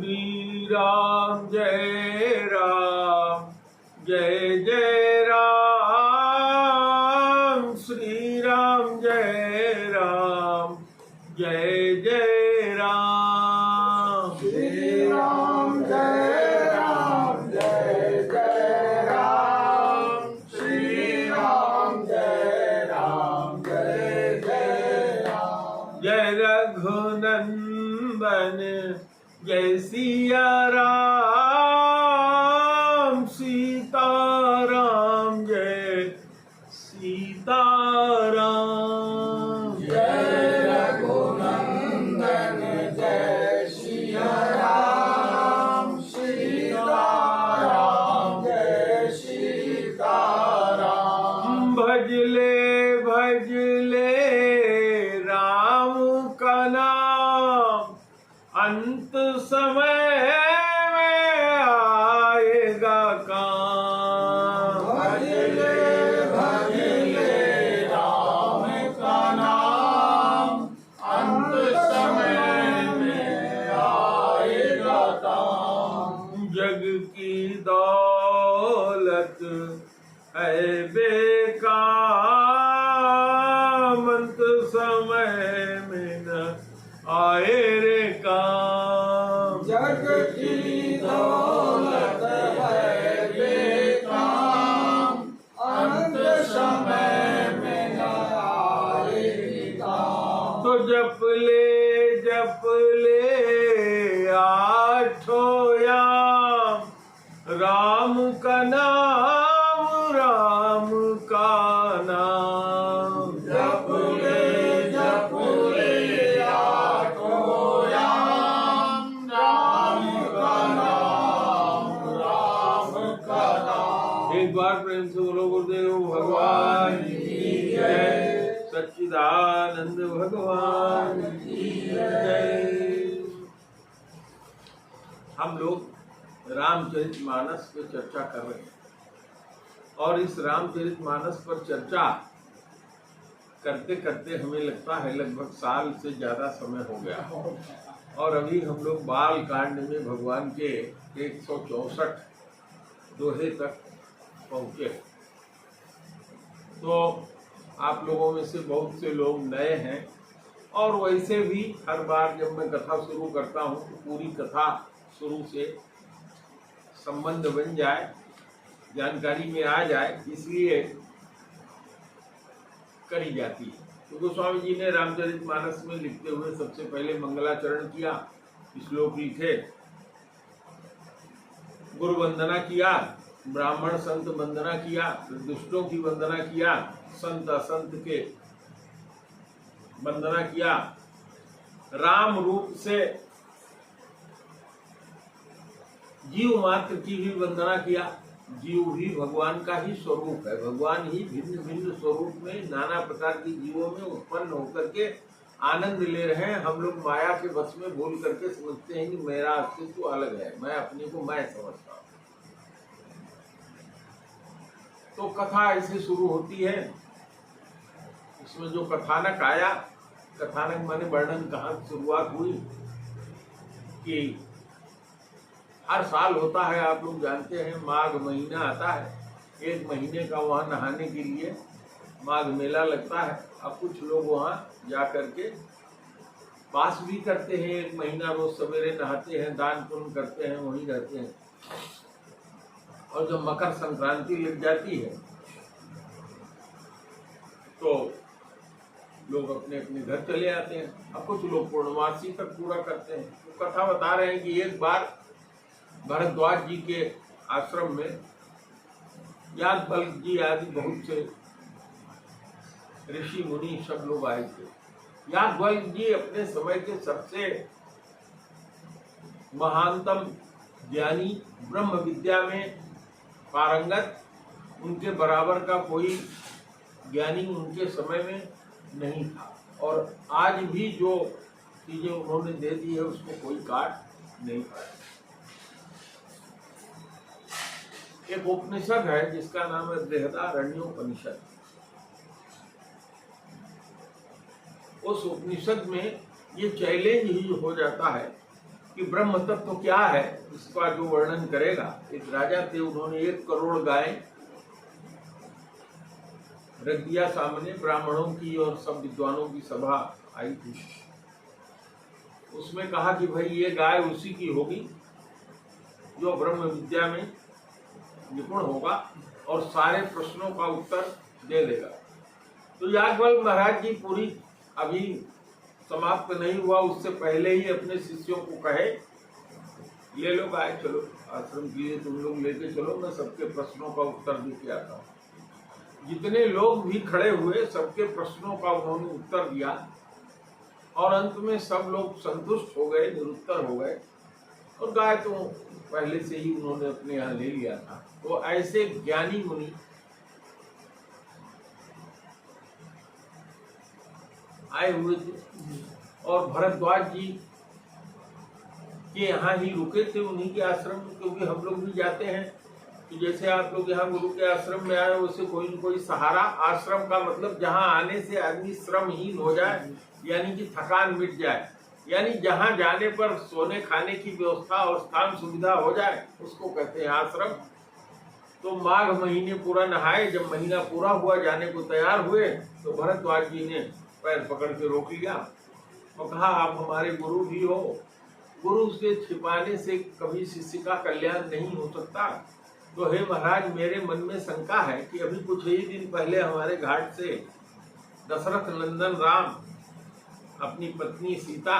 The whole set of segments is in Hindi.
श्री राम जय राम जय जय राम। श्री राम जय राम जय जय राम। श्री राम जय राम जय जय राम। श्री राम जय राम जय जय राम। जय रघुनंदन जय सिया राम। सीताराम जय सीताराम। जय रघुनंदन जय सिया राम। सीताराम जय सीताराम। भजले भजले राम का नाम, अंत समय में आएगा काम। भजले भजले राम का नाम, अंत समय में आएगा काम। जग की दौलत है बेकार, अंत समय में न आए रे काम। जग की दौलत है बेकाम, अंत समय में न आएगी काम। तो जप ले आठों याम, राम का नाम राम का नाम। जप ले आठों याम, राम का नाम राम का नाम। एक बार प्रेम से बोलो गुरुदेव भगवान की जय। सच्चिदानंद भगवान की जय। हम लोग रामचरितमानस पे चर्चा कर रहे हैं और इस रामचरितमानस पर चर्चा करते करते हमें लगता है लगभग साल से ज्यादा समय हो गया और अभी हम लोग बाल कांड में भगवान के 164 दोहे तक पहुंचे। तो आप लोगों में से बहुत से लोग नए हैं और वैसे भी हर बार जब मैं कथा शुरू करता हूँ तो पूरी कथा शुरू से संबंध बन जाए, जानकारी में आ जाए, इसलिए करी जाती है। तो गोस्वामी जी ने रामचरितमानस में लिखते हुए सबसे पहले मंगलाचरण किया, श्लोक लिखे, गुरु वंदना किया, ब्राह्मण संत वंदना किया, दुष्टों की वंदना किया, संत असंत के वंदना किया, राम रूप से जीव मात्र की भी वंदना किया। जीव भी भगवान का ही स्वरूप है, भगवान ही भिन्न भिन्न स्वरूप में नाना प्रकार के जीवों में उत्पन्न होकर के आनंद ले रहे हैं। हम लोग माया के वश में भूल करके समझते हैं कि मेरा अस्तित्व अलग है, मैं अपने को मैं समझता हूँ। तो कथा ऐसे शुरू होती है। इसमें जो कथानक आया, कथानक माने वर्णन कहाँ शुरुआत हुई कि हर साल होता है, आप लोग जानते हैं, माघ महीना आता है, एक महीने का वहाँ नहाने के लिए माघ मेला लगता है। अब कुछ लोग वहाँ जा करके वास भी करते हैं, एक महीना रोज सवेरे नहाते हैं, दान पुण्य करते हैं, वहीं रहते हैं। और जब मकर संक्रांति लग जाती है तो लोग अपने अपने घर चले आते हैं। अब कुछ लोग पूर्णमासी तक पूरा करते हैं। तो कथा बता रहे हैं कि एक बार भरद्वाज जी के आश्रम में याज्ञवल्क्य जी आदि बहुत से ऋषि मुनि सब लोग आए थे। याज्ञवल्क्य जी अपने समय के सबसे महानतम ज्ञानी, ब्रह्म विद्या में पारंगत, उनके बराबर का कोई ज्ञानी उनके समय में नहीं था। और आज भी जो चीजें उन्होंने दे दी है उसको कोई काट नहीं पाया। एक उपनिषद है जिसका नाम है बृहदारण्योपनिषद। उस उपनिषद में ये चैलेंज ही हो जाता है कि ब्रह्म तत्व तो क्या है, इसका जो वर्णन करेगा। एक राजा थे, उन्होंने 1 करोड़ गाय रख दिया सामने, ब्राह्मणों की और सब विद्वानों की सभा आई थी। उसमें कहा कि भाई ये गाय उसी की होगी जो ब्रह्म विद्या में निपुण होगा और सारे प्रश्नों का उत्तर दे देगा। तो याज्ञवल्क्य महाराज जी पूरी अभी समाप्त नहीं हुआ, उससे पहले ही अपने शिष्यों को कहे, ये लोग आए, चलो आश्रम के लिए तुम लोग लेके चलो, मैं सबके प्रश्नों का उत्तर दे के आता हूँ। जितने लोग भी खड़े हुए सबके प्रश्नों का उन्होंने उत्तर दिया और अंत में सब लोग संतुष्ट हो गए, निरुत्तर हो गए। और गाय तो पहले से ही उन्होंने अपने यहाँ ले लिया था। तो ऐसे ज्ञानी मुनि आए हुए थे और भरद्वाज जी के यहाँ ही रुके थे, उन्हीं के आश्रम में। क्योंकि हम लोग भी जाते हैं तो जैसे आप लोग यहाँ गुरु के आश्रम में आए, वैसे कोई न कोई सहारा। आश्रम का मतलब जहाँ आने से आदमी श्रमहीन हो जाए, यानी कि थकान मिट जाए, यानी जहाँ जाने पर सोने खाने की व्यवस्था और स्थान सुविधा हो जाए, उसको कहते हैं आश्रम। तो माघ महीने पूरा नहाए, जब महीना पूरा हुआ, जाने को तैयार हुए, तो भरद्वाज जी ने पैर पकड़ के रोक लिया और कहा, आप हमारे गुरु भी हो, गुरु से छिपाने से कभी शिष्य का कल्याण नहीं हो सकता। तो हे महाराज, मेरे मन में शंका है कि अभी कुछ ही दिन पहले हमारे घाट से दशरथ नंदन राम अपनी पत्नी सीता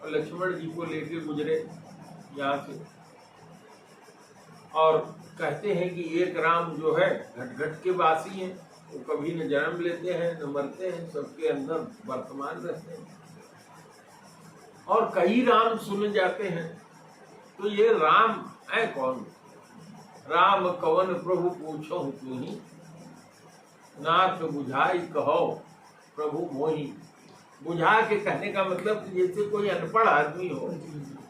और लक्ष्मण जी को लेकर गुजरे यहाँ से, और कहते हैं कि एक राम जो है घट घट के वासी हैं, वो कभी न जन्म लेते हैं न मरते हैं, सबके अंदर वर्तमान रहते हैं, और कई राम सुने जाते हैं। तो ये राम है कौन? राम कवन प्रभु पूछो तुम्ही, नाथ बुझाई कहो प्रभु मोही। बुझा के कहने का मतलब जैसे कोई अनपढ़ आदमी हो,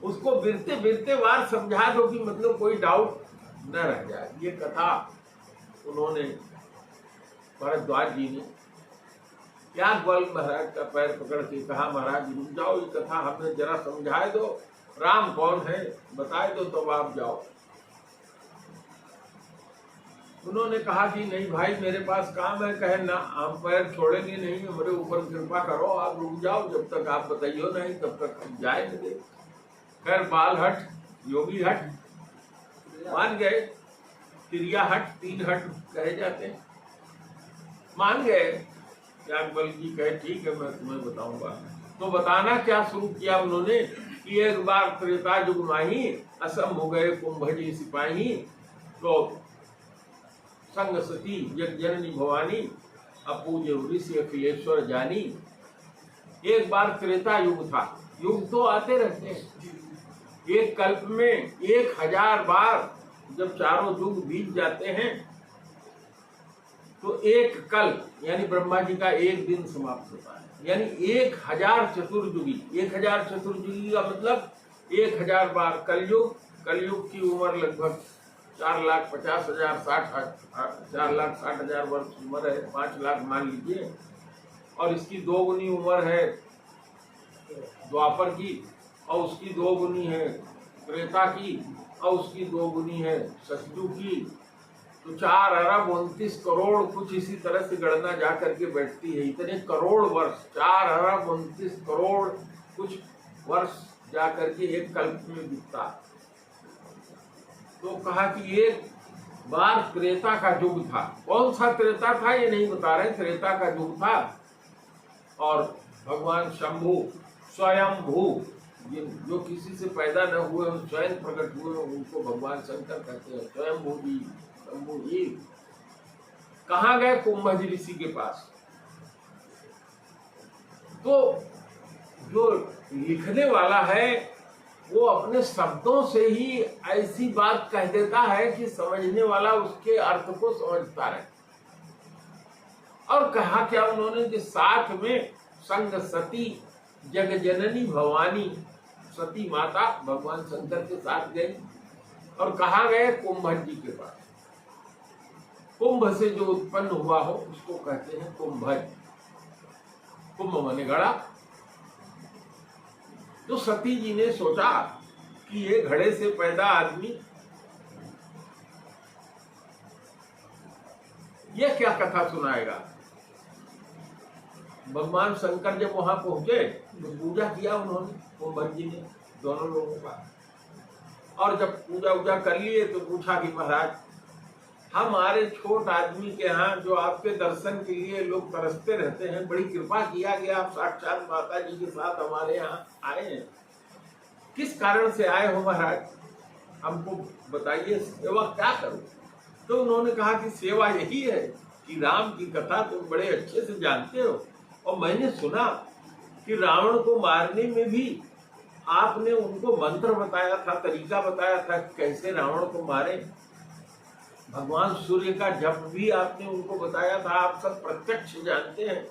उसको बिरते बिरते बार समझा दो कि मतलब कोई डाउट न रह जाए। ये कथा उन्होंने भरद्वाज जी ने याज्ञवल्क्य महाराज का पैर पकड़ के कहा, महाराज रुक जाओ, ये कथा हमें जरा समझाए दो, राम कौन है बताए दो, तब आप जाओ। उन्होंने कहा कि नहीं भाई, मेरे पास काम है। कहे ना, हम पैर छोड़ेंगे नहीं, हमारे ऊपर कृपा करो, आप रुक जाओ, जब तक आप बताइयो नहीं तब तक हम जाए नहीं दे। खैर बाल हट, योगी हट, मान गए। क्रिया हट, 3 हट कहे जाते हैं, मान गए। याज्ञवल्क्य जी कहे, ठीक है, मैं तुम्हें बताऊंगा। तो बताना क्या शुरू किया उन्होंने कि एक बार त्रेता युग माही, असम हो गए कुंभजी सिपाही, तो संग सती जग जननी भवानी, अपूज्य ऋषि अखिलेश्वर जानी। एक बार त्रेता युग था। युग तो आते रहते हैं, एक कल्प में 1000 बार जब चारों युग बीत जाते हैं तो एक कल्प यानी ब्रह्मा जी का एक दिन समाप्त होता है। यानी 1000 चतुर्युगी। 1000 चतुर्युगी का मतलब 1000 बार कलयुग। कलयुग की उम्र लगभग 4,50,000 4,60,000 वर्ष उम्र है, 5 लाख मान लीजिए। और इसकी 2 गुनी उम्र है द्वापर की, और उसकी 2 गुनी है त्रेता की, और उसकी 2 गुनी है सतयुग की। तो 4 अरब 29 करोड़ कुछ इसी तरह से गणना जा करके बैठती है। इतने करोड़ वर्ष, 4 अरब 29 करोड़ कुछ वर्ष जा करके एक कल्प में बीतता। तो कहा कि एक बार त्रेता का युग था। कौन सा त्रेता था ये नहीं बता रहे, त्रेता का युग था। और भगवान शंभु स्वयंभू, जो किसी से पैदा न हुए, स्वयं प्रकट हुए, उनको भगवान शंकर कहते हैं। स्वयंभू जी, शंभु जी कहाँ गए? कुंभज ऋषि के पास। तो जो लिखने वाला है वो अपने शब्दों से ही ऐसी बात कह देता है कि समझने वाला उसके अर्थ को समझता रहे। और कहा क्या उन्होंने कि साथ में संग सती जग जननी भवानी, सती माता भगवान शंकर के साथ गई। और कहा गए? कुंभज जी के पास। कुंभ से जो उत्पन्न हुआ हो उसको कहते हैं कुंभज। कुंभ माने गड़ा। तो सती जी ने सोचा कि ये घड़े से पैदा आदमी, ये क्या कथा सुनाएगा। भगवान शंकर जब वहां पहुंचे तो पूजा किया उन्होंने, कुंभन जी ने, दोनों लोगों का। और जब पूजा वूजा कर लिए तो पूछा कि महाराज, हमारे छोट आदमी के यहाँ जो आपके दर्शन के लिए लोग तरसते रहते हैं, बड़ी कृपा किया गया, आप साक्षात माता जी के साथ हमारे यहाँ आए हैं, किस कारण से आए हो महाराज, हमको बताइए, सेवा क्या करूं। तो उन्होंने कहा कि सेवा यही है कि राम की कथा तुम बड़े अच्छे से जानते हो, और मैंने सुना कि रावण को मारने में भी आपने उनको मंत्र बताया था, तरीका बताया था कैसे रावण को मारे। भगवान सूर्य का जप भी आपने उनको बताया था, आप सब प्रत्यक्ष जानते हैं,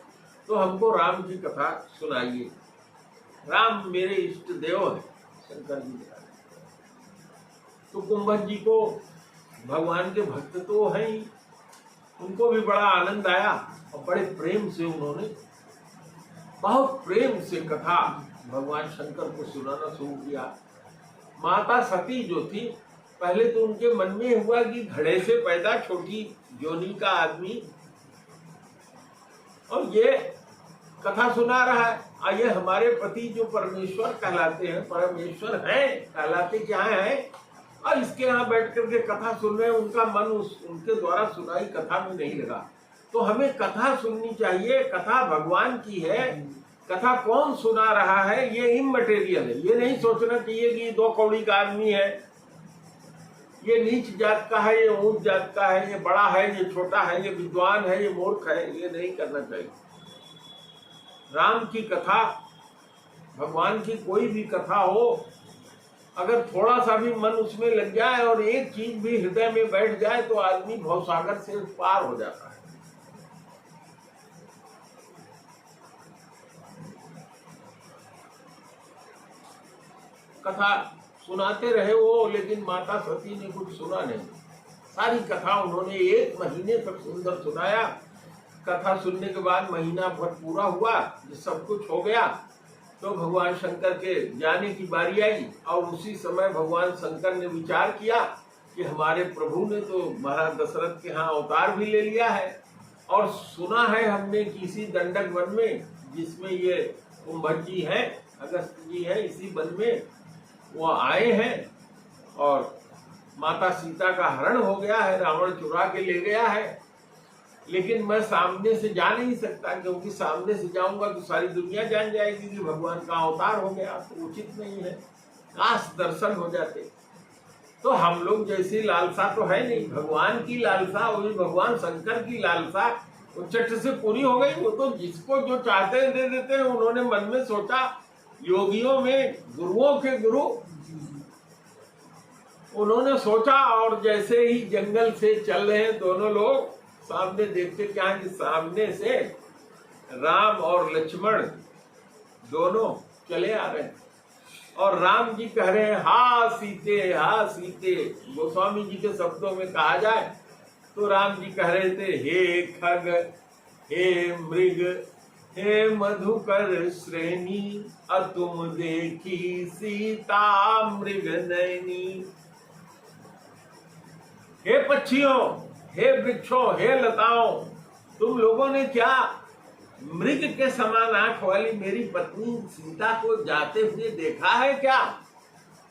तो हमको राम की कथा सुनाइए। राम मेरे इष्ट देव है, शंकर जी ने। तो कुंभन जी को भगवान के भक्त तो हैं ही, उनको भी बड़ा आनंद आया और बड़े प्रेम से उन्होंने, बहुत प्रेम से कथा भगवान शंकर को सुनाना शुरू किया। माता सती जो थी, पहले तो उनके मन में हुआ कि घड़े से पैदा छोटी जोनी का आदमी, और ये कथा सुना रहा है, और ये हमारे पति जो परमेश्वर कहलाते हैं, परमेश्वर हैं, कहलाते क्या है, और इसके यहाँ बैठ करके कथा सुन रहे हैं, उनका मन उनके द्वारा सुनाई कथा में नहीं लगा। तो हमें कथा सुननी चाहिए, कथा भगवान की है, कथा कौन सुना रहा है ये इमटेरियल है। ये नहीं सोचना चाहिए कि 2 कौड़ी का आदमी है, ये नीच जात का है, ये ऊंच जात का है, ये बड़ा है, ये छोटा है, ये विद्वान है, ये मूर्ख है, ये नहीं करना चाहिए। राम की कथा, भगवान की कोई भी कथा हो, अगर थोड़ा सा भी मन उसमें लग जाए और एक चीज भी हृदय में बैठ जाए तो आदमी भवसागर से पार हो जाता है। कथा सुनाते रहे वो, लेकिन माता सती ने कुछ सुना नहीं। सारी कथा उन्होंने 1 महीने तक सुंदर सुनाया। कथा सुनने के बाद महीना भर पूरा हुआ, जब सब कुछ हो गया तो भगवान शंकर के जाने की बारी आई, और उसी समय भगवान शंकर ने विचार किया कि हमारे प्रभु ने तो महाराज दशरथ के यहाँ अवतार भी ले लिया है, और सुना है हमने किसी दंडक वन में, जिसमें ये कुंभन जी हैं, अगस्त जी हैं, इसी वन में वो आए हैं, और माता सीता का हरण हो गया है, रावण चुरा के ले गया है, लेकिन मैं सामने से जा नहीं सकता, क्योंकि सामने से जाऊंगा तो सारी दुनिया जान जाएगी कि भगवान का अवतार हो गया, तो उचित नहीं है। काश दर्शन हो जाते। तो हम लोग जैसी लालसा तो है नहीं, भगवान की लालसा, वही भगवान शंकर की लालसा वो चट से पूरी हो गई। वो तो जिसको जो चाहते हैं दे देते हैं। उन्होंने मन में सोचा, योगियों में गुरुओं के गुरु, उन्होंने सोचा, और जैसे ही जंगल से चल रहे हैं दोनों लोग, सामने देखते क्या है कि सामने से राम और लक्ष्मण दोनों चले आ रहे हैं, और राम जी कह रहे हैं हा सीते, हा सीते। गोस्वामी जी के शब्दों में कहा जाए तो राम जी कह रहे थे, हे खग, हे मृग, हे मधुकर श्रेणी, अतुम देखी सीता मृग नयनी। हे पक्षियों, हे वृक्षों, हे लताओं, तुम लोगों ने क्या मृग के समान आंख वाली मेरी पत्नी सीता को जाते हुए देखा है क्या?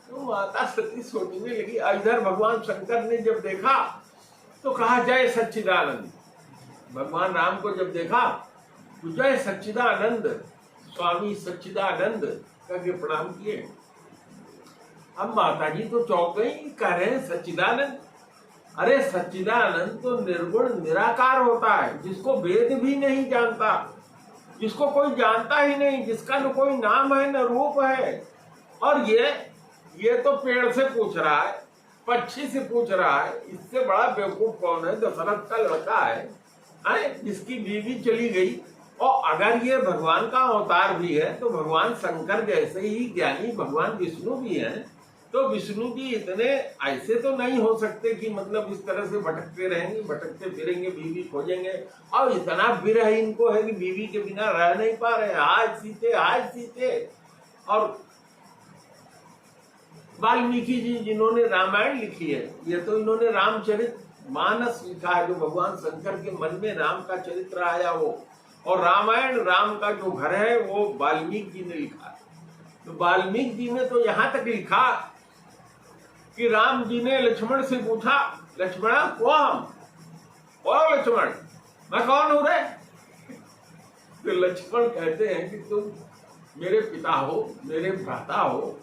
तो माता सती सोचने लगी। इधर भगवान शंकर ने जब देखा तो कहा जय सच्चिदानंद। भगवान राम को जब देखा तो जय सच्चिदानंद, स्वामी सच्चिदानंद करके प्रणाम किए। अब माता जी तो चौंक गई, कह रहे हैं सच्चिदानंद। अरे सच्चिदानंद तो निर्गुण निराकार होता है, जिसको वेद भी नहीं जानता, जिसको कोई जानता ही नहीं, जिसका न कोई नाम है न रूप है। और ये तो पेड़ से पूछ रहा है, पक्षी से पूछ रहा है, इससे बड़ा बेवकूफ कौन है? दशरथ का लड़का है जिसकी बीवी चली गई। और अगर ये भगवान का अवतार भी है तो भगवान शंकर जैसे ही ज्ञानी भगवान विष्णु भी हैं, तो विष्णु जी इतने ऐसे तो नहीं हो सकते कि मतलब इस तरह से भटकते रहेंगे, भटकते फिरेंगे, बीवी खोजेंगे। और इतना विरह इनको है कि बीवी के बिना रह नहीं पा रहे, आज सीते, आज सीते। और वाल्मीकि जी जिन्होंने रामायण लिखी है, ये तो इन्होंने रामचरित मानस लिखा है, जो भगवान शंकर के मन में राम का चरित्र आया वो, और रामायण राम का जो घर है वो वाल्मीकि जी ने लिखा है। तो वाल्मीकि जी ने तो यहाँ तक लिखा कि राम जी ने लक्ष्मण से पूछा, लक्ष्मणा कौन, और लक्ष्मण मैं कौन हूं रे? तो लक्ष्मण कहते हैं कि तुम मेरे पिता हो, मेरे भ्राता हो,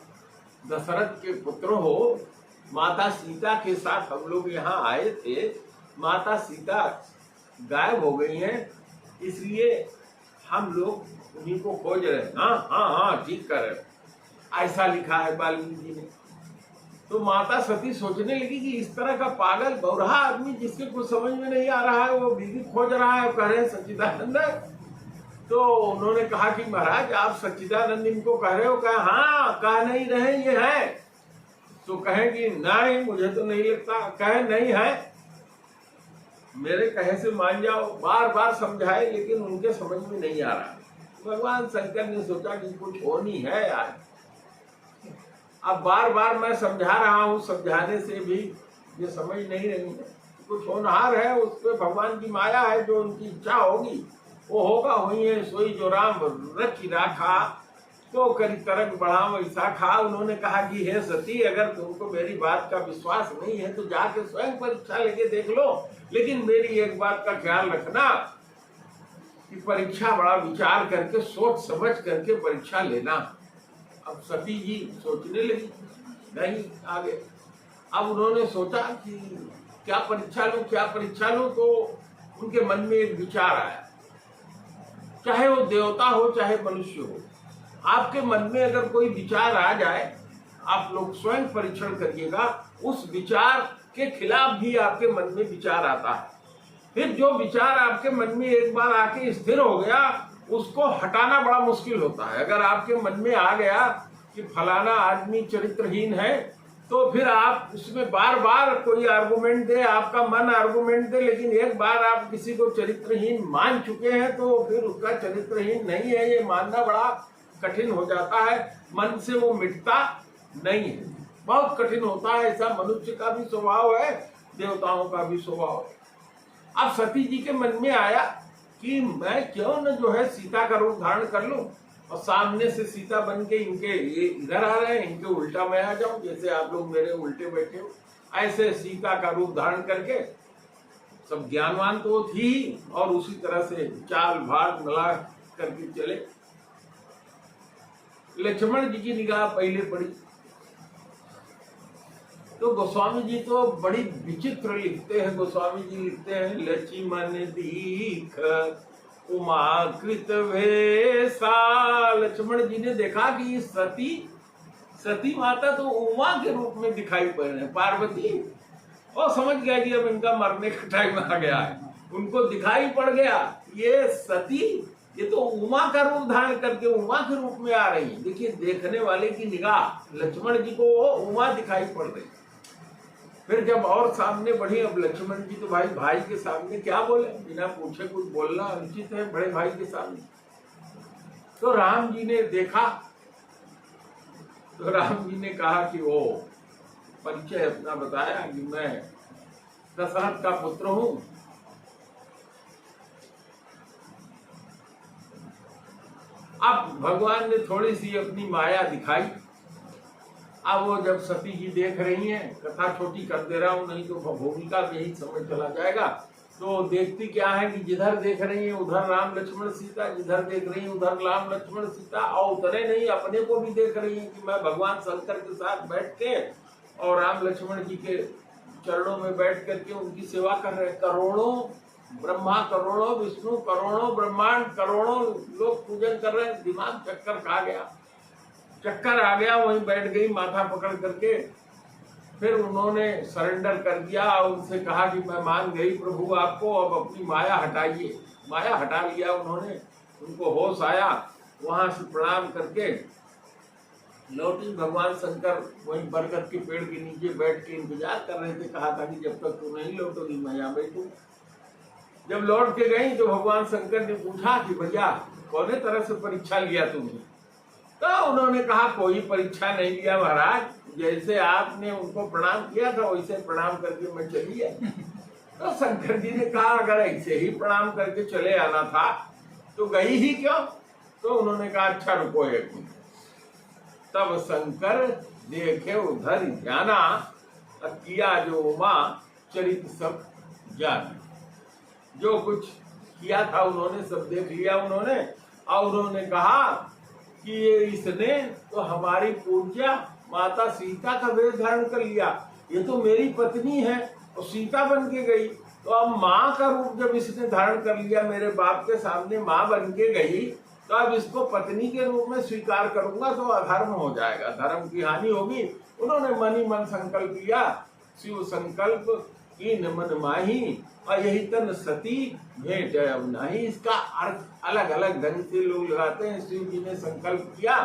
दशरथ के पुत्र हो, माता सीता के साथ हम लोग यहाँ आए थे, माता सीता गायब हो गई हैं, इसलिए हम लोग उन्हीं को खोज रहे हैं। हाँ हाँ हाँ ठीक कर रहे, ऐसा लिखा है वाल्मीकि जी ने। तो माता सती सोचने लगी कि इस तरह का पागल बौरहा आदमी जिसके कुछ समझ में नहीं आ रहा है, वो बीवी खोज रहा है, कह रहे हैं सच्चिदानंद। तो उन्होंने कहा कि महाराज आप सच्चिदानंद इनको कह रहे हो? कहा हाँ, कह नहीं रहे ये है। तो कहें कि नहीं मुझे तो नहीं लगता। कहे नहीं है, मेरे कहे से मान जाओ। बार बार समझाए लेकिन उनके समझ में नहीं आ रहा। भगवान शंकर ने सोचा कि कुछ होनी है यार, अब बार बार मैं समझा रहा हूँ, समझाने से भी ये समझ नहीं रही है, कुछ होनहार है, उस पर भगवान की माया है, जो उनकी इच्छा होगी वो होगा। हुई है सोई जो राम रखी राखा, तो करी तरक बढ़ा वैसा खा। उन्होंने कहा कि हे सती, अगर तुमको मेरी बात का विश्वास नहीं है तो जाके स्वयं परीक्षा लेके देख लो, लेकिन मेरी एक बात का ख्याल रखना कि परीक्षा बड़ा विचार करके सोच समझ करके परीक्षा लेना। अब सती जी सोचने लगी, नहीं आगे। अब उन्होंने सोचा कि क्या परीक्षा लूं, क्या परीक्षा लूं, तो उनके मन में एक विचार आया, चाहे वो देवता हो चाहे मनुष्य हो, आपके मन में अगर कोई विचार आ जाए, आप लोग स्वयं परीक्षण करिएगा, उस विचार के खिलाफ भी आपके मन में विचार आता है। फिर जो विचार आपके मन में एक बार आके स्थिर हो गया, उसको हटाना बड़ा मुश्किल होता है। अगर आपके मन में आ गया कि फलाना आदमी चरित्रहीन है, तो फिर आप उसमें बार बार कोई आर्गुमेंट दे, आपका मन आर्गुमेंट दे, लेकिन एक बार आप किसी को चरित्रहीन मान चुके हैं तो फिर उसका चरित्रहीन नहीं है ये मानना बड़ा कठिन हो जाता है। मन से वो मिटता नहीं है, बहुत कठिन होता है। ऐसा मनुष्य का भी स्वभाव है, देवताओं का भी स्वभाव है। अब सती जी के मन में आया कि मैं क्यों न जो है सीता का रूप धारण कर लूं, और सामने से सीता बन के इनके ये इधर आ रहे हैं, इनके उल्टा मैं आ जाऊं, जैसे आप लोग मेरे उल्टे बैठे हो। ऐसे सीता का रूप धारण करके, सब ज्ञानवान तो थी ही, और उसी तरह से चाल भाग मिला करके चले। लक्ष्मण जी की निगाह पहले पड़ी, तो गोस्वामी जी तो बड़ी विचित्र लिखते हैं। गोस्वामी जी लिखते हैं, लक्ष्मण दीख उमा कृत वेशा। लक्ष्मण जी ने देखा कि सती माता तो उमा के रूप में दिखाई पड़ रहे हैं, पार्वती। और समझ गया कि अब इनका मरने का टाइम आ गया है। उनको दिखाई पड़ गया ये सती, ये तो उमा का रूप धारण करके उमा के रूप में आ रही है। देखिए देखने वाले की निगाह लक्ष्मण जी को उमा दिखाई पड़ रही। फिर जब और सामने बढ़ी, अब लक्ष्मण जी तो भाई के सामने क्या बोले, बिना पूछे कुछ बोलना अनुचित है बड़े भाई के सामने। तो राम जी ने देखा, तो राम जी ने कहा कि वो परिचय अपना बताया कि मैं दशरथ का पुत्र हूं। अब भगवान ने थोड़ी सी अपनी माया दिखाई। अब वो जब सती जी देख रही हैं, कथा छोटी कर दे रहा हूं नहीं तो भूमिका में ही समय चला जाएगा। तो देखती क्या है कि जिधर देख रही है उधर राम लक्ष्मण सीता, जिधर देख रही है उधर राम लक्ष्मण सीता, और उतरे नहीं अपने को भी देख रही है कि मैं भगवान शंकर के साथ बैठ के और राम लक्ष्मण जी के चरणों में बैठ करके उनकी सेवा कर रहे। करोड़ों ब्रह्मा, करोड़ों विष्णु, करोड़ों ब्रह्मांड, करोड़ों लोग पूजन कर रहे हैं। दिमाग चक्कर खा गया, चक्कर आ गया, वहीं बैठ गई माथा पकड़ करके। फिर उन्होंने सरेंडर कर दिया और उनसे कहा कि मैं मान गई प्रभु आपको, अब अपनी माया हटाइए। माया हटा लिया उन्होंने, उनको होश आया, वहां से प्रणाम करके लौटी। भगवान शंकर वहीं बरगद के पेड़ के नीचे बैठ के इंतजार कर रहे थे। कहा था कि जब तक तू नहीं लौटोगी मैं यहाँ बैठू। जब लौट के गई तो भगवान शंकर ने पूछा कि भैया कौने तरह से परीक्षा लिया तुमने? तो उन्होंने कहा कोई परीक्षा नहीं लिया महाराज, जैसे आपने उनको प्रणाम किया था वैसे प्रणाम करके मैं चली आई। तो शंकर जी ने कहा अगर ऐसे ही प्रणाम करके चले आना था तो गई ही क्यों? तो उन्होंने कहा अच्छा रुको एक मिनट। तब शंकर देखे उधर जाना, किया जो उमा चरित सब जान। जो कुछ किया था उन्होंने सब देख लिया उन्होंने, और उन्होंने कहा कि ये इसने तो हमारी पूज्या माता सीता का वेश धारण कर लिया, ये तो मेरी पत्नी है और सीता बन के गई, तो अब माँ का रूप जब इसने धारण कर लिया, मेरे बाप के सामने माँ बन के गई, तो अब इसको पत्नी के रूप में स्वीकार करूंगा तो अधर्म हो जाएगा, धर्म की हानि होगी। उन्होंने मन ही मन संकल्प लिया, शिव संकल्प इन मन माही और यही तन सती भेंट अब नहीं। इसका अर्थ अलग अलग ढंग से लोग लगाते हैं। शिव जी ने संकल्प किया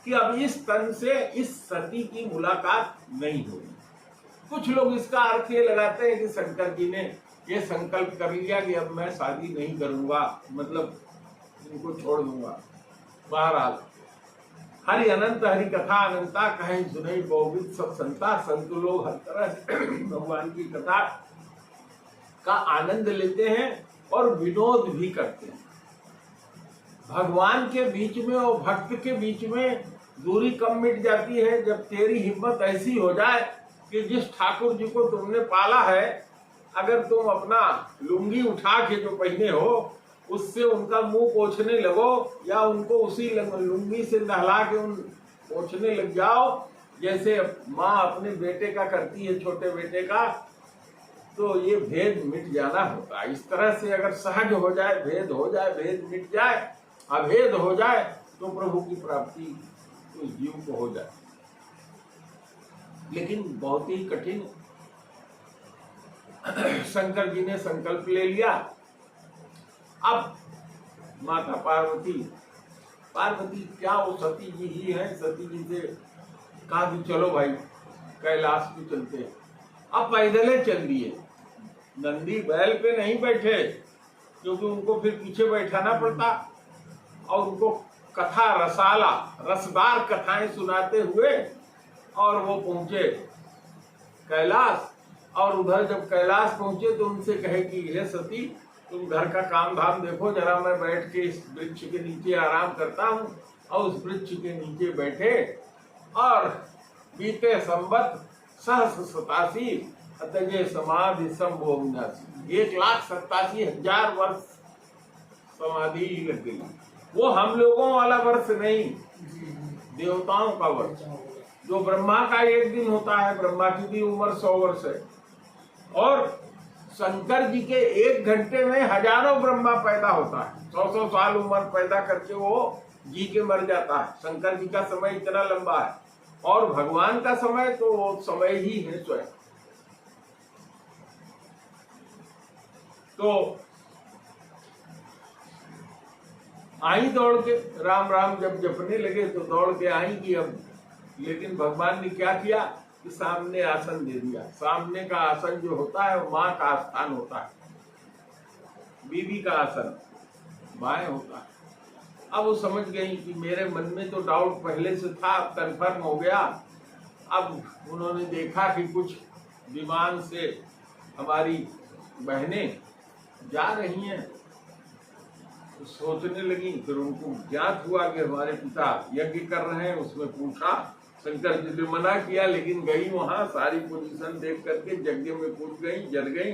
कि अब इस तन से इस सती की मुलाकात नहीं होगी। कुछ लोग इसका अर्थ ये लगाते हैं कि शंकर जी ने ये संकल्प कर लिया कि अब मैं शादी नहीं करूंगा, मतलब इनको छोड़ दूंगा। बहरहाल हरि अनंत हरि कथा अनंता कहें सुनई बहुविध सब संता। संत लोग हर तरह से भगवान की कथा का आनंद लेते हैं और विनोद भी करते हैं। भगवान के बीच में और भक्त के बीच में दूरी कम मिट जाती है जब तेरी हिम्मत ऐसी हो जाए कि जिस ठाकुर जी को तुमने पाला है, अगर तुम अपना लुंगी उठा के जो पहने हो उससे उनका मुंह पोंछने लगो, या उनको उसी लुंगी से नहला के उन पोंछने लग जाओ जैसे माँ अपने बेटे का करती है, छोटे बेटे का, तो ये भेद मिट जाना होता है। इस तरह से अगर सहज हो जाए, भेद हो जाए, भेद मिट जाए, अभेद हो जाए, तो प्रभु की प्राप्ति उस जीव को हो जाए। लेकिन बहुत ही कठिन शंकर जी ने संकल्प ले लिया। अब माता पार्वती क्या वो सती जी ही है, सती जी से कहा कि चलो भाई कैलाश पे चलते हैं। अब पैदल चल दिए, नंदी बैल पे नहीं बैठे क्योंकि उनको फिर पीछे बैठाना पड़ता, और उनको कथा रसाला रसदार कथाएं सुनाते हुए और वो पहुंचे कैलाश। और उधर जब कैलाश पहुंचे तो उनसे कहे कि हे सती, तुम घर का काम धाम देखो, जरा मैं बैठ के इस वृक्ष के नीचे आराम करता हूँ। और उस वृक्ष के नीचे बैठे और बीते संवत 187 अतजे समाधि संभोविनाशी, 1,87,000 वर्ष समाधि लग गई। वो हम लोगों वाला वर्ष नहीं, देवताओं का वर्ष। जो ब्रह्मा का एक दिन होता है, ब्रह्मा की भी उम्र 100 वर्ष है, और शंकर जी के 1 घंटे में हजारों ब्रह्मा पैदा होता है। 100 साल उम्र पैदा करके वो जी के मर जाता है। शंकर जी का समय इतना लंबा है, और भगवान का समय तो वो समय ही है स्वयं। तो आई दौड़ के, राम राम जब जपने लगे तो दौड़ के आई कि अब, लेकिन भगवान ने क्या किया कि सामने आसन दे दिया। सामने का आसन जो होता है वो माँ का स्थान होता है, बीवी का आसन बाएं होता है। अब वो समझ गई कि मेरे मन में तो डाउट पहले से था, अब कन्फर्म हो गया। अब उन्होंने देखा कि कुछ विमान से हमारी बहनें जा रही हैं, तो सोचने लगी। फिर उनको ज्ञात हुआ कि हमारे पिता यज्ञ कर रहे हैं। उसमें पूछा, शंकर जी ने मना किया, लेकिन गई वहां, सारी पोजीशन देख करके यज्ञ में कूद गई, जल गई।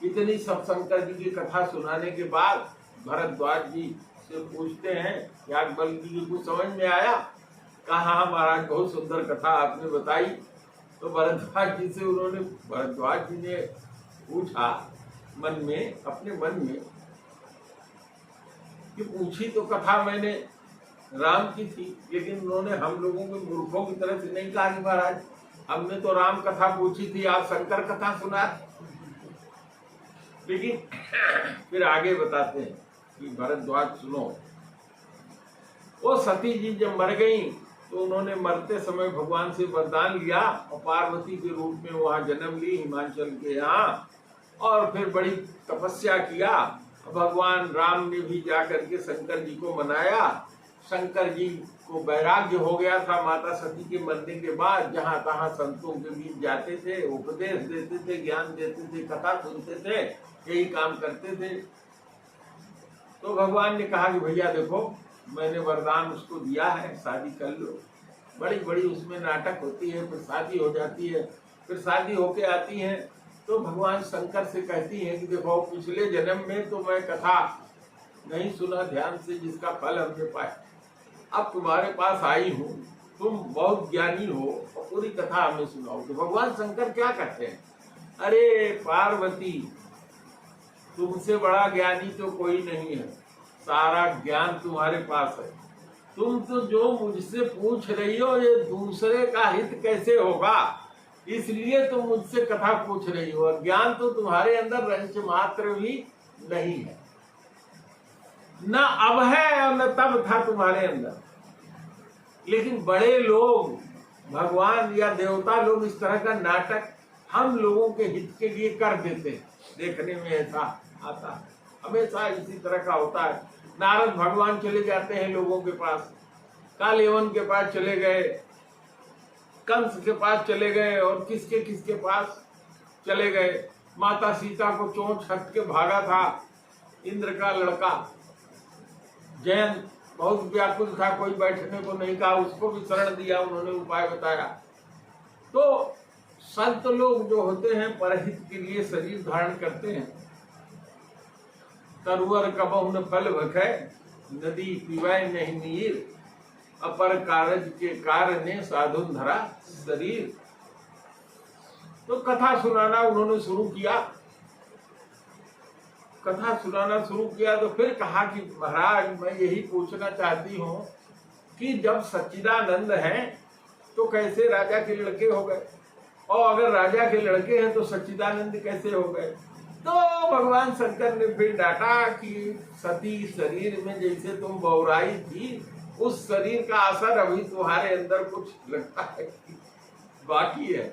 इतनी सब शंकर जी की कथा सुनाने के बाद भरद्वाज जी से पूछते हैं, याज्ञवल्क्य जी को समझ में आया? कहा महाराज बहुत सुंदर कथा आपने बताई। तो भरद्वाज जी से भरद्वाज जी ने पूछा मन में, अपने मन में, कि पूछी तो कथा मैंने राम की थी, लेकिन उन्होंने हम लोगों के मूर्खों की तरह से नहीं कहा कि महाराज हमने तो राम कथा पूछी थी, आप शंकर कथा सुना। लेकिन फिर आगे बताते हैं कि भरद्वाज सुनो, वो सती जी जब मर गई तो उन्होंने मरते समय भगवान से वरदान लिया और पार्वती के रूप में वहां जन्म ली, हिमाचल के यहाँ, और फिर बड़ी तपस्या किया। भगवान राम ने भी जाकर के शंकर जी को मनाया, शंकर जी को वैराग्य हो गया था माता सती के मरने के बाद। जहां तहां संतों के बीच जाते थे, उपदेश देते थे, ज्ञान देते थे, कथा सुनते थे, यही काम करते थे। तो भगवान ने कहा कि भैया देखो, मैंने वरदान उसको दिया है, शादी कर लो। बड़ी बड़ी उसमें नाटक होती है, फिर शादी हो जाती है, फिर शादी होके आती है तो भगवान शंकर से कहती है कि देखो, पिछले जन्म में तो मैं कथा नहीं सुना ध्यान से, जिसका फल हमने पाया। अब तुम्हारे पास आई हूँ, तुम बहुत ज्ञानी हो और पूरी कथा हमें सुनाओ। तो भगवान शंकर क्या कहते हैं, अरे पार्वती, तुमसे बड़ा ज्ञानी तो कोई नहीं है, सारा ज्ञान तुम्हारे पास है। तुम तो जो मुझसे पूछ रही हो, ये दूसरे का हित कैसे होगा, इसलिए तुम मुझसे कथा पूछ रही हो। और ज्ञान तो तुम्हारे अंदर रंच मात्र भी नहीं है, न अब है और न तब था तुम्हारे अंदर। लेकिन बड़े लोग, भगवान या देवता लोग, इस तरह का नाटक हम लोगों के हित के लिए कर देते हैं। देखने में ऐसा आता है, हमेशा इसी तरह का होता है। नारद भगवान चले जाते हैं लोगों के पास, कालेवन के पास चले गए, कंस के पास चले गए, और किसके किसके पास चले गए। माता सीता को चोंच हट के भागा था इंद्र का लड़का जयंत, बहुत व्याकुल था, कोई बैठने को नहीं कहा, उसको भी शरण दिया, उन्होंने उपाय बताया। तो संत लोग जो होते हैं परहित के लिए शरीर धारण करते हैं। तरुवर कबहु न फल भखै, नदी पीवै नहीं नीर, अपर कारज के कारण साधुन धरा शरीर। तो कथा सुनाना उन्होंने शुरू किया। कथा सुनाना शुरू किया तो फिर कहा कि महाराज, मैं यही पूछना चाहती हूँ कि जब सच्चिदानंद हैं तो कैसे राजा के लड़के हो गए, और अगर राजा के लड़के हैं तो सच्चिदानंद कैसे हो गए। तो भगवान शंकर ने फिर डांटा कि सती शरीर में जैसे तुम बौराई थी, उस शरीर का असर अभी तुम्हारे अंदर कुछ लगता है बाकी है।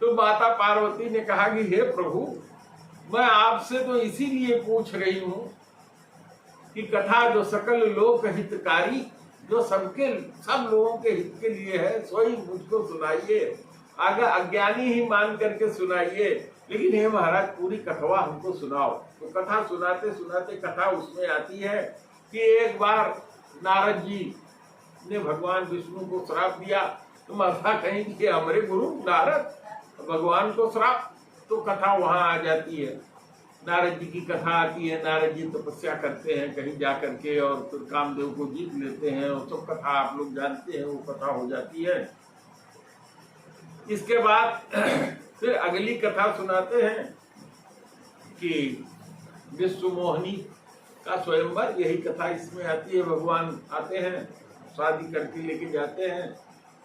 तो माता पार्वती ने कहा कि हे प्रभु, मैं आपसे तो इसीलिए पूछ रही हूँ कि कथा जो सकल लोक हितकारी, जो सब लोगों के हित के लिए है, सोई मुझको सुनाइए। अगर अज्ञानी ही मान करके सुनाइए, लेकिन हे महाराज पूरी कथवा हमको सुनाओ। तो कथा सुनाते सुनाते कथा उसमें आती है कि एक बार नारद जी ने भगवान विष्णु को श्राप दिया। तो माता कहीं कि हमारे गुरु नारद भगवान को श्राप, तो कथा वहां आ जाती है। नारद जी की कथा आती है, नारद जी तपस्या करते हैं कहीं जा करके, और फिर कामदेव को जीत लेते हैं, और सब कथा आप लोग जानते हैं, वो कथा हो जाती है। इसके बाद फिर अगली कथा सुनाते हैं कि विश्व मोहिनी का स्वयंवर, यही कथा इसमें आती है। भगवान आते हैं, शादी करके लेके जाते हैं,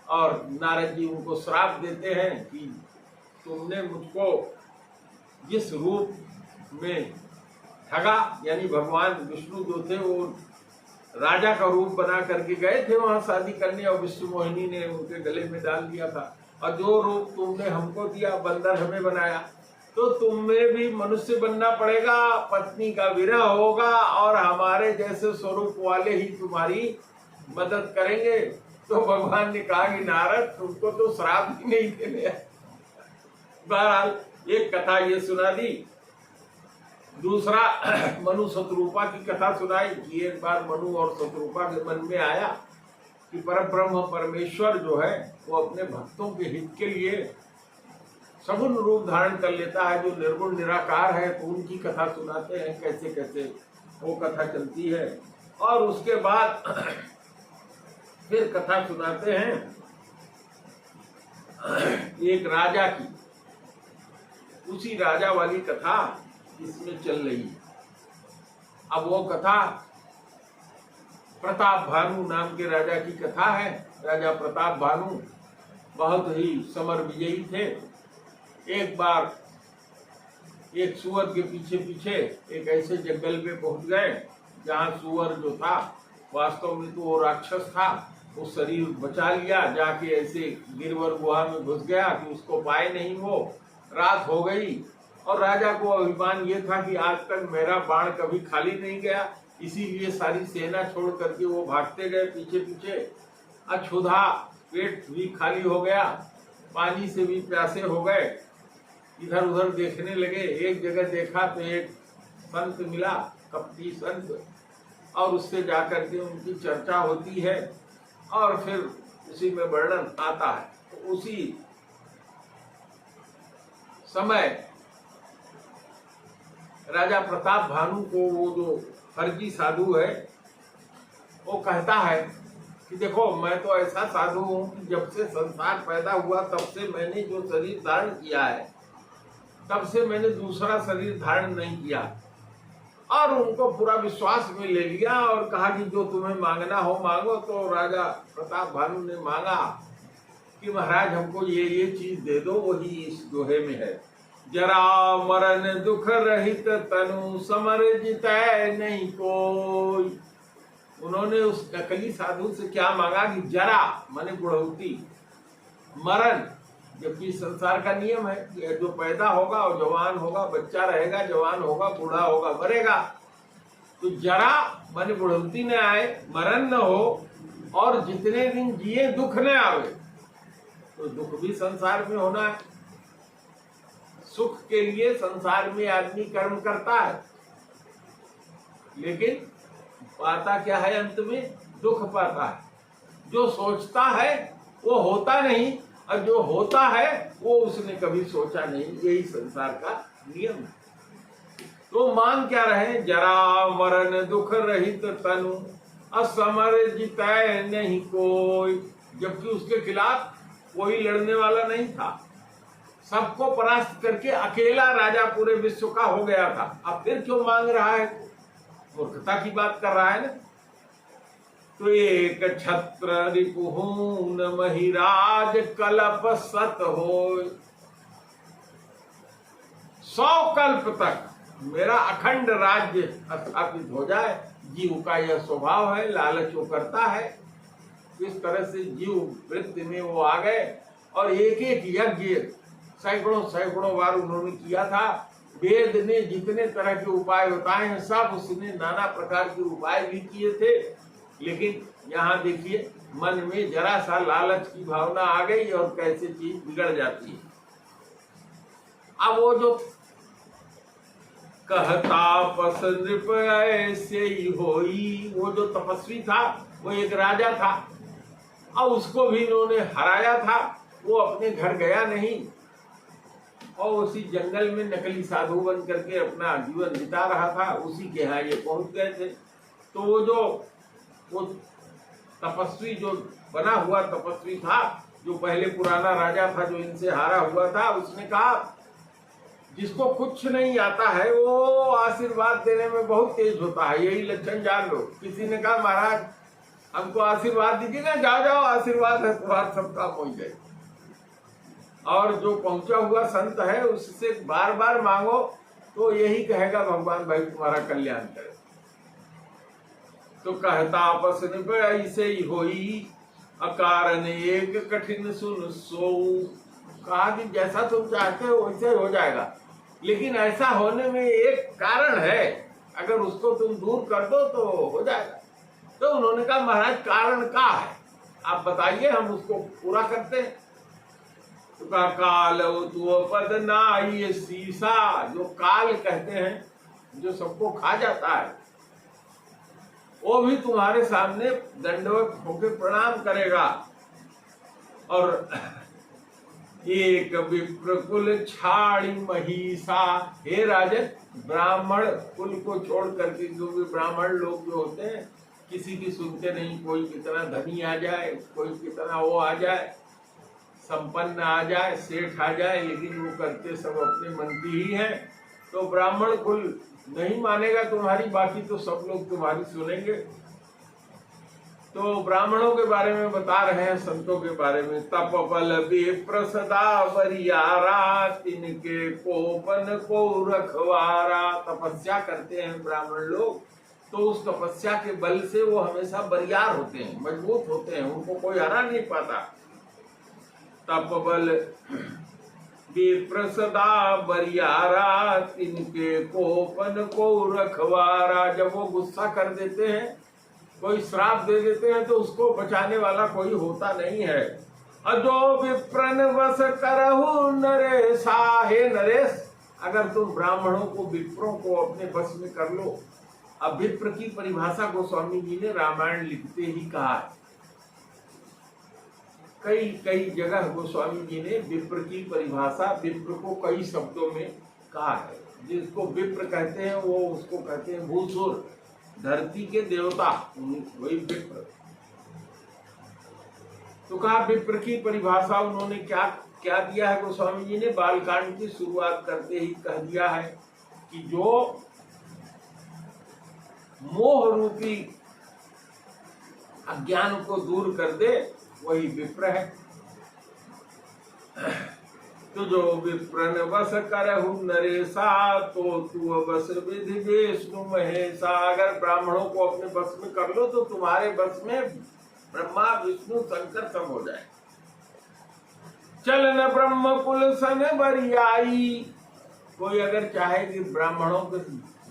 और नारद जी उनको श्राप देते हैं कि तुमने मुझको जिस रूप में ठगा, यानी भगवान विष्णु जो थे वो राजा का रूप बना करके गए थे वहां शादी करने, और विश्व मोहिनी ने उनके गले में डाल दिया था। और जो रूप तुमने हमको दिया, बंदर हमें बनाया, तो तुम्हें भी मनुष्य बनना पड़ेगा, पत्नी का विरह होगा, और हमारे जैसे स्वरूप वाले ही तुम्हारी मदद करेंगे। तो भगवान ने कहा कि नारद, तुमको तो श्राप भी नहीं देने। बहरहाल एक कथा ये सुना दी। दूसरा मनु शत्रुपा की कथा सुनाई कि एक बार मनु और शत्रुपा के मन में आया कि परब्रह्म परमेश्वर जो है वो अपने भक्तों के हित के लिए सगुण रूप धारण कर लेता है, जो निर्गुण निराकार है। तो उनकी कथा सुनाते हैं, कैसे कैसे वो कथा चलती है। और उसके बाद फिर कथा सुनाते हैं एक राजा की, उसी राजा वाली कथा इसमें चल रही है। अब वो कथा प्रताप भानु नाम के राजा की कथा है। राजा प्रताप भानु बहुत ही समर विजयी थे। एक बार एक सुअर के पीछे पीछे एक ऐसे जंगल में पहुंच गए जहां सुअर जो था वास्तव में तो वो राक्षस था। वो शरीर बचा लिया, जाके ऐसे गिरवर गुहा में घुस गया कि उसको पाए नहीं। वो रात हो गई और राजा को अभिमान ये था कि आज तक मेरा बाण कभी खाली नहीं गया, इसीलिए सारी सेना छोड़ करके वो भागते गए पीछे पीछे। अछुधा, पेट भी खाली हो गया, पानी से भी प्यासे हो गए, इधर उधर देखने लगे। एक जगह देखा तो एक संत मिला, कपटी संत, और उससे जाकर के उनकी चर्चा होती है और फिर उसी में वर्णन आता है। तो उसी समय राजा प्रताप भानु को वो जो फर्जी साधु है वो कहता है कि देखो, मैं तो ऐसा साधु हूं कि जब से संसार पैदा हुआ तब से मैंने जो शरीर धारण किया है, तब से मैंने दूसरा शरीर धारण नहीं किया। और उनको पूरा विश्वास में ले लिया और कहा कि जो तुम्हें मांगना हो मांगो। तो राजा प्रताप भानु ने मांगा कि महाराज हमको ये चीज दे दो, वही इस दोहे में है। जरा मरण दुख रहित तनु समर जितै नहीं कोई। उन्होंने उस नकली साधु से क्या मांगा कि जरा माने बुढ़ौती, मरण, जबकि संसार का नियम है कि जो पैदा होगा और जवान होगा, बच्चा रहेगा, जवान होगा, बूढ़ा होगा, मरेगा। तो जरा माने बुढ़ौती न आए, मरण न हो, और जितने दिन जिए दुख न आवे। तो दुख भी संसार में होना है। सुख के लिए संसार में आदमी कर्म करता है, लेकिन पाता क्या है? अंत में दुख पाता है। जो सोचता है वो होता नहीं, और जो होता है वो उसने कभी सोचा नहीं। यही संसार का नियम है। तो मांग क्या रहे? जरा मरण दुख रहित तनु असमर जितै नहीं कोई। जबकि उसके खिलाफ कोई लड़ने वाला नहीं था, सबको परास्त करके अकेला राजा पूरे विश्व का हो गया था। अब फिर क्यों मांग रहा है? मूर्खता की बात कर रहा है ना। तो एक छत्र रिपुहून महिराज कल्प सत हो। 100 कल्प तक मेरा अखंड राज्य स्थापित हो जाए। जीव का यह स्वभाव है, लालच वो करता है। इस तरह से जीव वृत्ति में वो आ गए और एक एक यज्ञ सैकड़ों बार उन्होंने किया था। वेद ने जितने तरह के उपाय बताए हैं सब उसने नाना प्रकार के उपाय भी किए थे। लेकिन यहाँ देखिए, मन में जरा सा लालच की भावना आ गई और कैसे चीज बिगड़ जाती है। अब वो जो कहता पस नृप ऐसे ही होई, वो जो तपस्वी था वो एक राजा था और उसको भी इन्होंने हराया था। वो अपने घर गया नहीं और उसी जंगल में नकली साधु बन करके अपना जीवन बिता रहा था। उसी के यहाँ ये पहुंच गए थे। तो वो तपस्वी जो बना हुआ तपस्वी था, जो पहले पुराना राजा था जो इनसे हारा हुआ था, उसने कहा जिसको कुछ नहीं आता है वो आशीर्वाद देने में बहुत तेज होता है, यही लक्षण जान लो। किसी ने कहा महाराज हमको आशीर्वाद दीजिएगा, जाओ जाओ आशीर्वाद है तुम्हारा, सब काम हो जाए। और जो पहुंचा हुआ संत है उससे बार बार मांगो तो यही कहेगा भगवान भाई तुम्हारा कल्याण करे। तो कहता आपस में ऐसे ही होई अकारण एक कठिन सुन सो। कहा कि जैसा तुम चाहते हो वैसे हो जाएगा, लेकिन ऐसा होने में एक कारण है, अगर उसको तुम दूर कर दो तो हो जाएगा। तो उन्होंने कहा महाराज कारण क्या है, आप बताइए, हम उसको पूरा करते हैं। तो कहा काल तो पद नाई शीशा, जो काल कहते हैं जो सबको खा जाता है, वो भी तुम्हारे सामने दंडवत होकर प्रणाम करेगा। और एक विप्र कुल छाड़ी महिषा, हे राजन ब्राह्मण कुल को छोड़ करके जो भी ब्राह्मण लोग जो होते हैं किसी की सुनते नहीं। कोई कितना धनी आ जाए, कोई कितना वो आ जाए, संपन्न आ जाए, सेठ आ जाए, लेकिन वो करते सब अपने मन की ही है। तो ब्राह्मण कुल नहीं मानेगा तुम्हारी, बाकी तो सब लोग तुम्हारी सुनेंगे। तो ब्राह्मणों के बारे में बता रहे हैं, संतों के बारे में। तप बल विप्र सदा बरियारा, तिनके कोपन को रखवारा। तपस्या करते हैं ब्राह्मण लोग, तो उस तपस्या के बल से वो हमेशा बरियार होते हैं, मजबूत होते हैं, उनको कोई हरा नहीं पाता। तप बल विप्र सदा बरियारा, तिनके कोपन को रखवारा। जब वो गुस्सा कर देते हैं, कोई श्राप दे देते हैं, तो उसको बचाने वाला कोई होता नहीं है। अजो विप्रन वस करहु नरेशा। हे नरेश, अगर तुम ब्राह्मणों को, विप्रों को अपने बस में कर लो। अब विप्र की परिभाषा गोस्वामी जी ने रामायण लिखते ही कहा है। कई कई जगह गोस्वामी जी ने विप्र की परिभाषा, विप्र को कई शब्दों में कहा है। जिसको विप्र कहते हैं वो उसको कहते हैं भूसुर, धरती के देवता, वही विप्र। तो कहा विप्र की परिभाषा उन्होंने क्या क्या दिया है गोस्वामी जी ने? बालकांड की शुरुआत करते ही कह दिया है कि जो मोह रूपी अज्ञान को दूर कर दे वही विप्र है। तो जो विप्रन बस करहु नरेशा, तो तू बस विधि विष्णु महेशा। अगर ब्राह्मणों को अपने बस में कर लो तो तुम्हारे बस में ब्रह्मा विष्णु शंकर सब हो जाए। चलन ब्रह्म कुल सन बरियाई। कोई अगर चाहे कि ब्राह्मणों के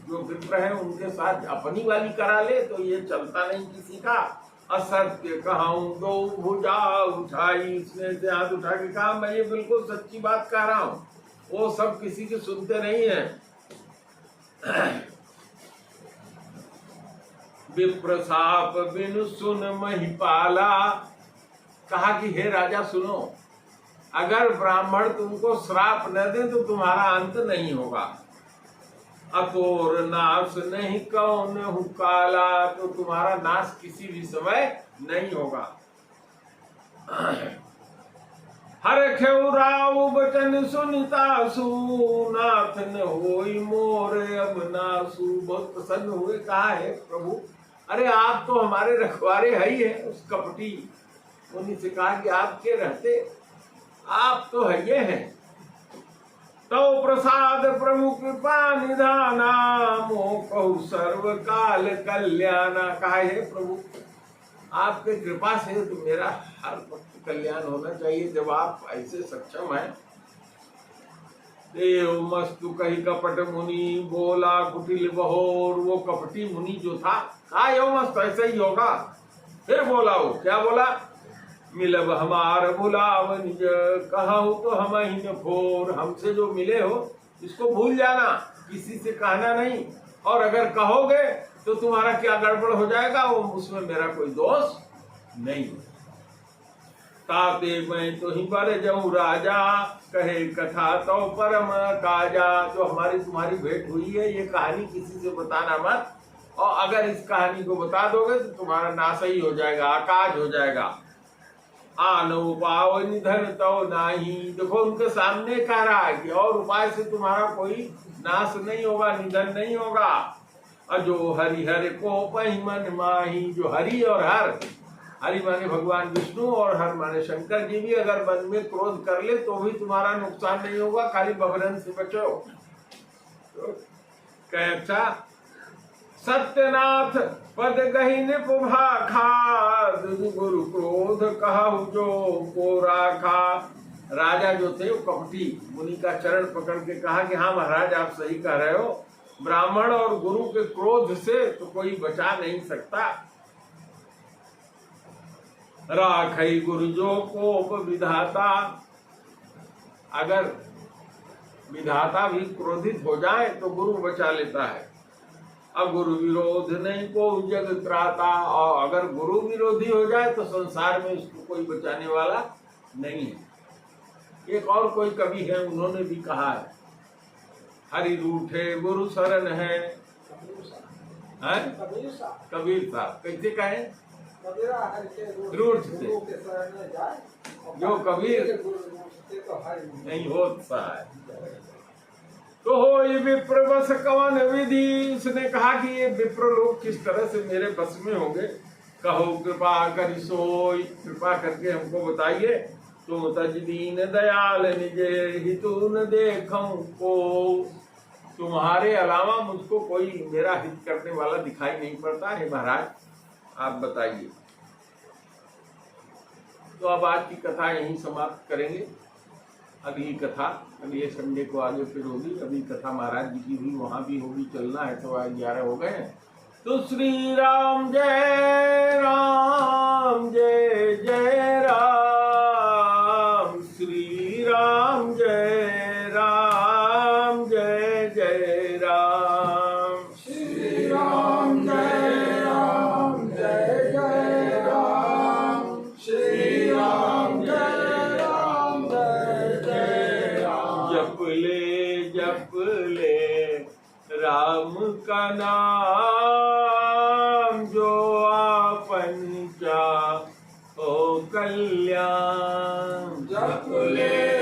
जो विप्र है उनके साथ अपनी वाली करा ले तो ये चलता नहीं किसी का। असत्य कहूं दो भुजा उठाई। इसने से हाथ उठा के कहा मैं ये बिल्कुल सच्ची बात कह रहा हूं। वो सब किसी के सुनते नहीं है। विप्र साप बिनु सुन महिपाला। कहा कि हे राजा सुनो, अगर ब्राह्मण तुमको श्राप न दे तो तुम्हारा अंत नहीं होगा। अतोर नाश नहीं कौन हुकाला। तो तुम्हारा नाश किसी भी समय नहीं होगा। हर खेउराव बचन सुनितासु, नाथ न होई मोर अब नासु। बहुत प्रसन्न हुए। कहा है प्रभु, अरे आप तो हमारे रखवारे है ही है। उस कपटी मुनि से कहा कि आप के रहते, आप तो है ये हैं। तो प्रसाद प्रभु कृपा निधाना, मोह कहु सर्व काल कल्याणा। कहा है प्रभु, आपके कृपा से तो मेरा हर वक्त कल्याण होना चाहिए। जब आप ऐसे सक्षम हैं। देव मस्तु कही कपट मुनि, बोला कुटिल बहोर। वो कपटी मुनि जो था, कहा यो मस्त ऐसा ही होगा। फिर बोला, वो क्या बोला? मिलब हमार भुलाव निज, कहूँ तो हम ही न फोर। हमसे जो मिले हो इसको भूल जाना, किसी से कहना नहीं। और अगर कहोगे तो तुम्हारा क्या गड़बड़ हो जाएगा, वो उसमें मेरा कोई दोष नहीं। ताते मैं तो ही बर जाऊं राजा, कहे कथा तो परम काजा। जो हमारी तुम्हारी भेंट हुई है, ये कहानी किसी से बताना मत। और अगर इस कहानी को बता दोगे तो तुम्हारा नाश ही हो जाएगा, आकाश हो जाएगा। आनो पाव निधन तो नाही। देखो उनके सामने कह रहा है कि और उपाय से तुम्हारा कोई नाश नहीं होगा, निधन नहीं होगा। अजो हरिहर को पहि मन माही। जो हरि और हर, हरि माने भगवान विष्णु और हर माने शंकर जी भी अगर मन में क्रोध कर ले तो भी तुम्हारा नुकसान नहीं होगा, खाली बबरन से बचो। तो कहे अच्छा, सत्यनाथ पद गही निपुभा खा, गुरु क्रोध कहु जो को राखा। राजा जो थे वो कपटी मुनि का चरण पकड़ के कहा कि हाँ महाराज आप सही कह रहे हो, ब्राह्मण और गुरु के क्रोध से तो कोई बचा नहीं सकता। राखई गुरु जो कोप विधाता। अगर विधाता भी क्रोधित हो जाए तो गुरु बचा लेता है। अगुरु विरोध नहीं को जग त्राता। और अगर गुरु विरोधी हो जाए तो संसार में उसको कोई बचाने वाला नहीं है। एक और कोई कवि है, उन्होंने भी कहा है, हरि रूठे गुरु शरण है। कबीर साहब कैसे कहे? रूठ से जो कबीर नहीं होता है। तो हो ये विप्र बस कवन विधि। इसने कहा कि ये विप्र लोग किस तरह से मेरे बस में होंगे। कहो कृपा करि सोई, कृपा करके हमको बताइए। तुम तजदीन दयाल निजे, हितु न देखूं को। तुम्हारे अलावा मुझको कोई मेरा हित करने वाला दिखाई नहीं पड़ता है महाराज, आप बताइए। तो अब आज की कथा यहीं समाप्त करेंगे। अगली कथा अगले संडे को आगे फिर होगी। अभी कथा महाराज जी की हुई, वहां भी होगी, चलना है तो आज 11 हो गए। तो श्री राम जय जय राम, श्री राम जय जय राम, श्री राम जय जय राम, श्री राम जय जय राम। जप ले राम का नाम, जो आपन चाहो कल्याण। जप ले